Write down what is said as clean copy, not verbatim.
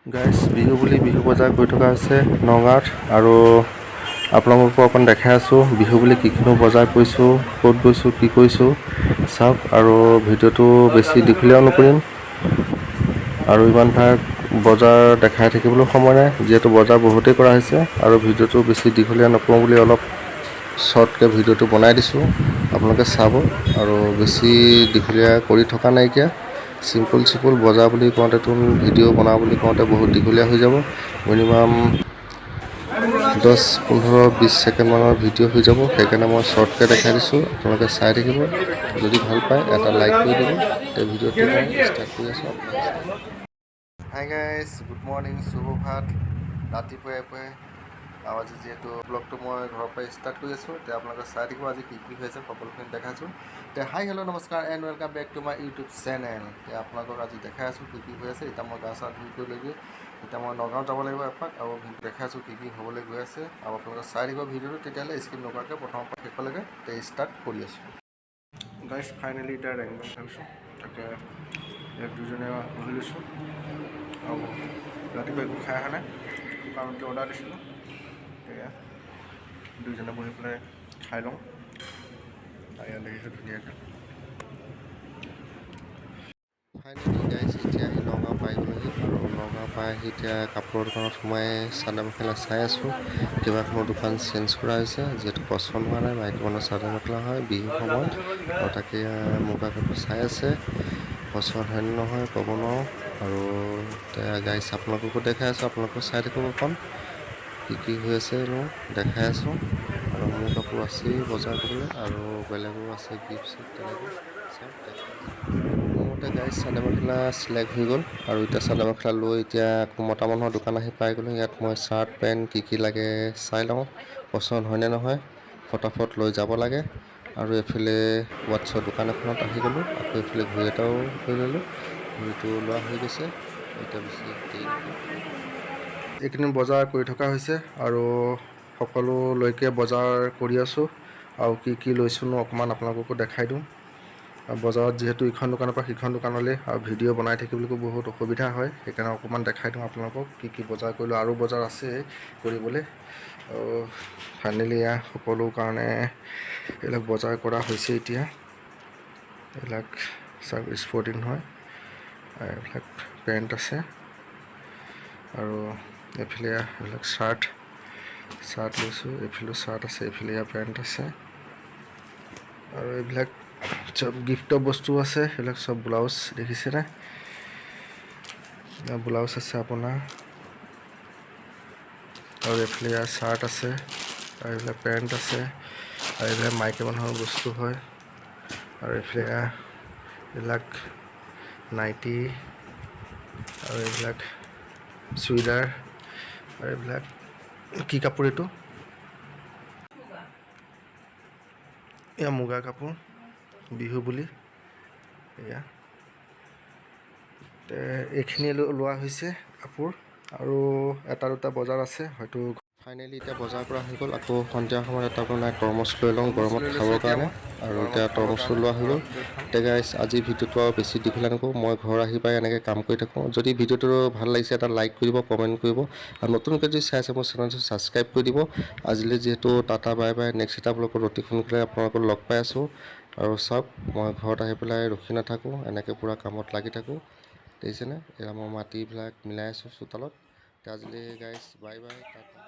Guys Bihu বুলি বিহু বজাৰ কৰি থকা হৈছে নগাঁৱত আৰু আপোনালোকক অকণ দেখাই আছোঁ বিহু বুলি কি কিনো বজাৰ কৰিছোঁ, ক'ত গৈছোঁ, কি কৰিছোঁ চাওক। আৰু ভিডিঅ'টো বেছি দীঘলীয়াও নকৰিম আৰু ইমান ভাগ বজাৰ দেখাই থাকিবলৈ সময় নাই, যিহেতু বজাৰ বহুতেই কৰা হৈছে আৰু ভিডিঅ'টো বেছি দীঘলীয়া নকৰোঁ বুলি অলপ শ্বৰ্টকৈ ভিডিঅ'টো বনাই দিছোঁ, আপোনালোকে চাব। আৰু বেছি দীঘলীয়া কৰি থকা নাইকিয়া, চিম্পুল বজাৰ বুলি কওঁতেতো ভিডিঅ' বনাওঁ বুলি কওঁতে বহুত দীঘলীয়া হৈ যাব। মিনিমাম 10-15-20 ছেকেণ্ডমানৰ ভিডিঅ' হৈ যাব, সেইকাৰণে মই শ্বৰ্টকৈ দেখাই দিছোঁ। আপোনালোকে চাই থাকিব, যদি ভাল পায় এটা লাইক কৰি দিব। এই ভিডিঅ'টো মই ষ্টাৰ্ট কৰি আছোঁ। হাই গাইজ, গুড মৰ্ণিং, সুপ্ৰভাত। ৰাতিপুৱাই আৰু আজি যিহেতু ব্লগটো মই ঘৰৰ পৰাই ষ্টাৰ্ট কৰি আছোঁ, এতিয়া আপোনালোকে চাই থাকিব আজি কি কি হৈছে সকলোখিনি দেখাইছোঁ। এতিয়া হাই হেল্ল' নমস্কাৰ and welcome back to my YouTube channel. এতিয়া আপোনালোকক আজি দেখাই আছোঁ কি হৈ আছে। এতিয়া মই গা চা ধুই কৰি লৈ গৈ এতিয়া মই নগাঁও যাব লাগিব এপাক, আৰু দেখাইছোঁ কি হ'বলৈ গৈ আছে। আৰু আপোনালোকে চাই থাকিব ভিডিঅ'টো, তেতিয়াহ'লে স্কিপ নকৰাকৈ প্ৰথমৰ পৰা শেষলৈকে ষ্টাৰ্ট কৰি আছোঁ। গাইজ ফাইনেলি এতিয়া ৰেংগন খাইছোঁ, তাকে এক দুজনে বহি লৈছোঁ আৰু ৰাতিপুৱা একো খাই অহা নাই, দোকানতে অৰ্ডাৰ দিছিলোঁ। এয়া দুইজনে বহি পেলাই খাই লওঁ। ইয়াত দেখিছোঁ ধুনীয়াকৈ। ফাইনেলি গাইজ এতিয়া আহি নগাঁও পাই গ'লোহি, আৰু নগাঁও পাই আহি এতিয়া কাপোৰৰ দোকানত সোমাই চাদৰ মেখেলা চাই আছোঁ। কেইবাখনো দোকান চেঞ্জ কৰা হৈছে, যিহেতু পচন্দ হোৱা নাই। মাইকী মানুহৰ চাদৰ মেখেলা হয় বিহু সময়ত, আৰু তাকে মুগা কাপোৰ চাই আছে। পচন্দ হয় নে নহয় ক'ব নোৱাৰোঁ। আৰু এতিয়া গাইজ আপোনালোককো দেখাই আছোঁ, আপোনালোকেও চাই থাকিব অকণ কি হৈ আছে দেখাই আছোঁ। আৰু মোৰ কাপোৰ আছেই বজাৰ কৰিবলৈ, আৰু বেলেগো আছে গিফ্ট চিফ্ট তেনেকৈ চব দেখাই আছোঁ। মোৰ মতে গাইজ চাদৰ মেখেলা চিলেক্ট হৈ গ'ল, আৰু এতিয়া চাদৰ মেখেলা লৈ এতিয়া আকৌ মতা মানুহৰ দোকান আহি পাই গ'লোঁ। ইয়াত মই চাৰ্ট পেণ্ট কি লাগে চাই লওঁ, পচন্দ হয়নে নহয় ফটাফট লৈ যাব লাগে। আৰু এইফালে ৱাটছৰ দোকান এখনত আহি গ'লোঁ, আকৌ এইফালে ঘড়ী এটাও লৈ ল'লোঁ, ঘড়ীটো লোৱা হৈ গৈছে। এতিয়া বেছি দেৰি নকৰোঁ, এইখিনি বজাৰ কৰি থকা হৈছে আৰু সকলোলৈকে বজাৰ কৰি আছোঁ। আৰু কি লৈছোঁনো অকণমান আপোনালোককো দেখাই দিওঁ। বজাৰত যিহেতু ইখন দোকানৰ পৰা সিখন দোকানলৈ আৰু ভিডিঅ' বনাই থাকিবলৈকো বহুত অসুবিধা হয়, সেইকাৰণে অকণমান দেখাই দিওঁ আপোনালোকক কি বজাৰ কৰিলোঁ। আৰু বজাৰ আছে কৰিবলৈ। ফাইনেলি এয়া সকলো কাৰণে এইবিলাক বজাৰ কৰা হৈছে। এতিয়া এইবিলাক চাওক স্পৰ্টিং হয়, এইবিলাক পেণ্ট আছে, আৰু এইফালে এইবিলাক চাৰ্ট লৈছোঁ। এইফালেও চাৰ্ট আছে, এইফালে পেণ্ট আছে, আৰু এইবিলাক চব গিফ্টৰ বস্তু আছে। এইবিলাক চব ব্লাউজ দেখিছেনে, ব্লাউজ আছে আপোনাৰ, আৰু এইফালে চাৰ্ট আছে, আৰু এইবিলাক পেণ্ট আছে, আৰু এইবিলাক মাইকী মানুহৰ বস্তু হয়। আৰু এইফালে এইবিলাক নাইটি, আৰু এইবিলাক চুইদাৰ, আৰু এইবিলাক কি কাপোৰ এইটো, এয়া মুগা কাপোৰ বিহু বুলি। এয়া এইখিনি লোৱা হৈছে কাপোৰ, আৰু এটা দুটা বজাৰ আছে হয়তো। ফাইনেলি এতিয়া বজাৰ কৰা হৈ গ'ল। আকৌ সন্ধিয়া সময়ত এটা আপোনাৰ তৰমুজ লৈ লওঁ গৰমত খাবৰ কাৰণে, আৰু এতিয়া তৰমুজটো লোৱা হৈ গ'ল। এতিয়া গাইজ আজি ভিডিঅ'টো আৰু বেছি দীঘলীয়া নকৰোঁ, মই ঘৰ আহি পাই এনেকৈ কাম কৰি থাকোঁ। যদি ভিডিঅ'টো ভাল লাগিছে এটা লাইক কৰিব, কমেণ্ট কৰিব, আৰু নতুনকৈ যদি চাই আছে মোৰ চেনেলটো ছাবস্ক্ৰাইব কৰি দিব। আজিলৈ যিহেতু টাটা বাই বাই, নেক্সট এটা ব্লগত অতি সোনকালে আপোনালোকক লগ পাই আছোঁ। আৰু চাওক মই ঘৰত আহি পেলাই ৰখি নাথাকোঁ, এনেকৈ পূৰা কামত লাগি থাকোঁ, দেখিছেনে। এয়া মই মাটিবিলাক মিলাই আছোঁ চোতালত। আজিলৈ গাইজ বাই বাই, টাটা।